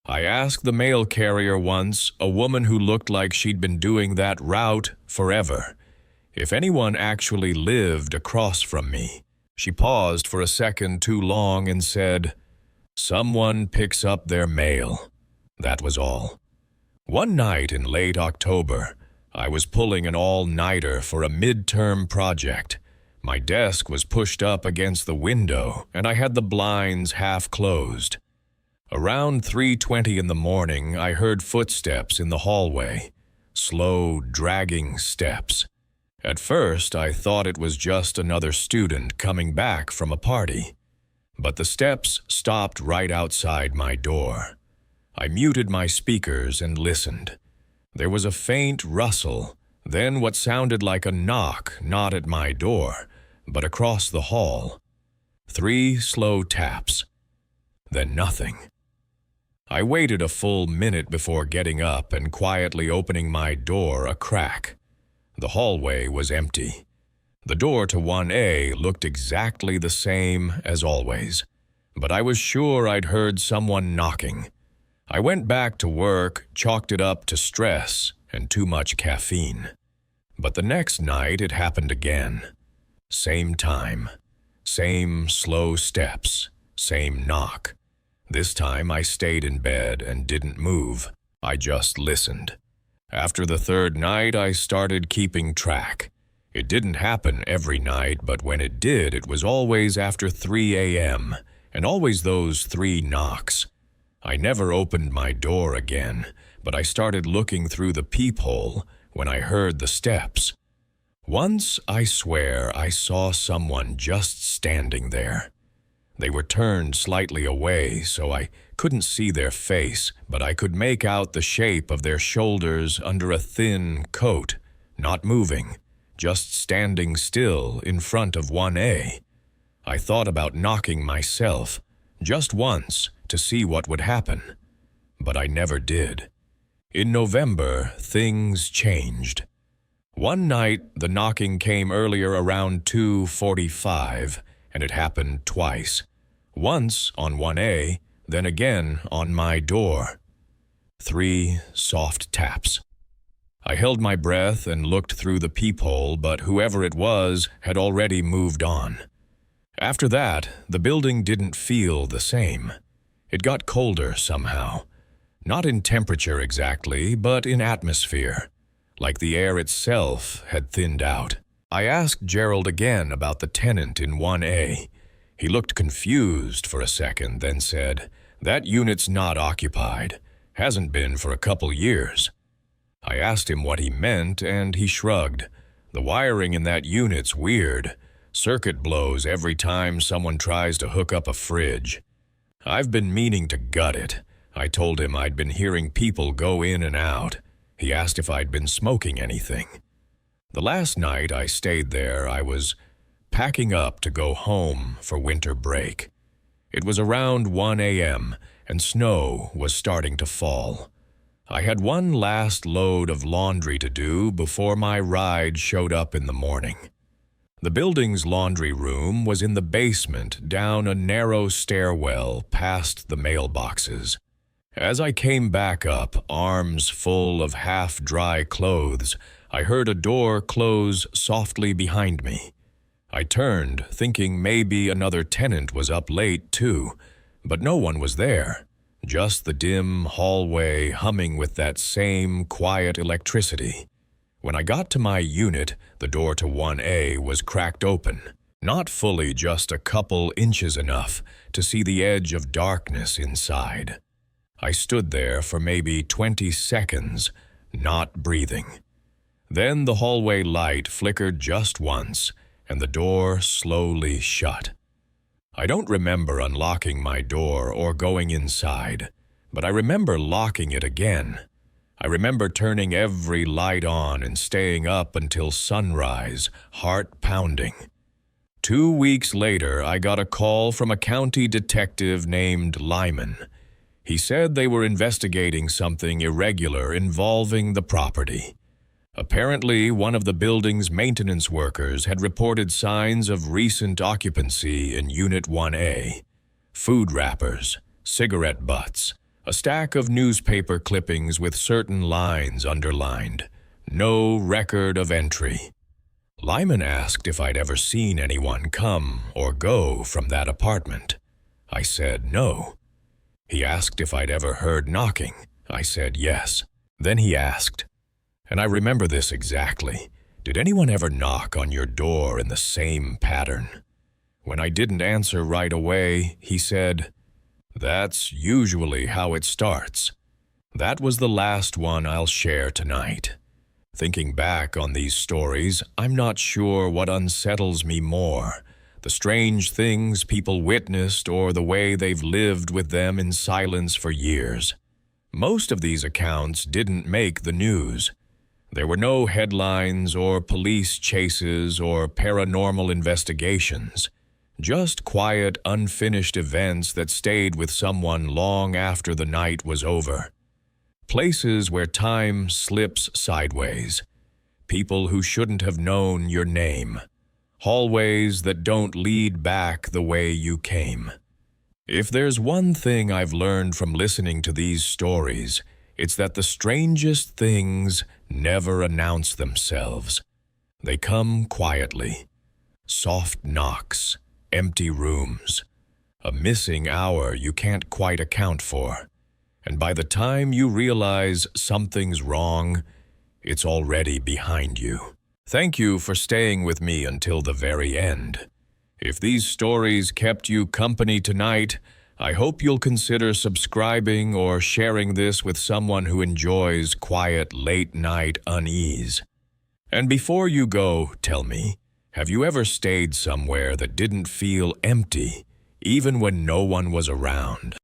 A: I asked the mail carrier once, a woman who looked like she'd been doing that route forever, if anyone actually lived across from me. She paused for a second too long and said, "Someone picks up their mail." That was all. One night in late October, I was pulling an all-nighter for a midterm project. My desk was pushed up against the window, and I had the blinds half closed. Around 3:20 in the morning, I heard footsteps in the hallway, slow, dragging steps. At first, I thought it was just another student coming back from a party. But the steps stopped right outside my door. I muted my speakers and listened. There was a faint rustle, then what sounded like a knock, not at my door, but across the hall. 3 slow taps. then nothing. I waited a full minute before getting up and quietly opening my door a crack. The hallway was empty. The door to 1A looked exactly the same as always, but I was sure I'd heard someone knocking. I went back to work, chalked it up to stress and too much caffeine. But the next night it happened again. Same time, same slow steps, same knock. This time I stayed in bed and didn't move. I just listened. After the third night, I started keeping track. It didn't happen every night, but when it did, it was always after 3 a.m., and always those 3 knocks. I never opened my door again, but I started looking through the peephole when I heard the steps. Once, I swear, I saw someone just standing there. They were turned slightly away, so I couldn't see their face, but I could make out the shape of their shoulders under a thin coat, not moving, just standing still in front of 1A. I thought about knocking myself, just once, to see what would happen, but I never did. In November, things changed. One night, the knocking came earlier around 2:45, and it happened twice. Once on 1A, then again on my door. 3 soft taps. I held my breath and looked through the peephole, but whoever it was had already moved on. After that, the building didn't feel the same. It got colder somehow. Not in temperature exactly, but in atmosphere. Like the air itself had thinned out. I asked Gerald again about the tenant in 1A. He looked confused for a second, then said, "That unit's not occupied. Hasn't been for a couple years." I asked him what he meant, and he shrugged. "The wiring in that unit's weird. Circuit blows every time someone tries to hook up a fridge. I've been meaning to gut it." I told him I'd been hearing people go in and out. He asked if I'd been smoking anything. The last night I stayed there, I was packing up to go home for winter break. It was around 1 a.m., and snow was starting to fall. I had one last load of laundry to do before my ride showed up in the morning. The building's laundry room was in the basement down a narrow stairwell past the mailboxes. As I came back up, arms full of half-dry clothes, I heard a door close softly behind me. I turned, thinking maybe another tenant was up late too, but no one was there. Just the dim hallway humming with that same quiet electricity. When I got to my unit, the door to 1A was cracked open. Not fully, just a couple inches enough to see the edge of darkness inside. I stood there for maybe 20 seconds, not breathing. Then the hallway light flickered just once, and the door slowly shut. I don't remember unlocking my door or going inside, but I remember locking it again. I remember turning every light on and staying up until sunrise, heart pounding. 2 weeks later, I got a call from a county detective named Lyman. He said they were investigating something irregular involving the property. Apparently, one of the building's maintenance workers had reported signs of recent occupancy in Unit 1A. Food wrappers, cigarette butts, a stack of newspaper clippings with certain lines underlined. No record of entry. Lyman asked if I'd ever seen anyone come or go from that apartment. I said no. He asked if I'd ever heard knocking. I said yes. Then he asked, and I remember this exactly, "Did anyone ever knock on your door in the same pattern?" When I didn't answer right away, he said, "That's usually how it starts." That was the last one I'll share tonight. Thinking back on these stories, I'm not sure what unsettles me more, the strange things people witnessed or the way they've lived with them in silence for years. Most of these accounts didn't make the news. There were no headlines or police chases or paranormal investigations. Just quiet, unfinished events that stayed with someone long after the night was over. Places where time slips sideways. People who shouldn't have known your name. Hallways that don't lead back the way you came. If there's one thing I've learned from listening to these stories, it's that the strangest things never announce themselves. They come quietly. Soft knocks, empty rooms, a missing hour you can't quite account for. And by the time you realize something's wrong, it's already behind you. Thank you for staying with me until the very end. If these stories kept you company tonight, I hope you'll consider subscribing or sharing this with someone who enjoys quiet late-night unease. And before you go, tell me, have you ever stayed somewhere that didn't feel empty, even when no one was around?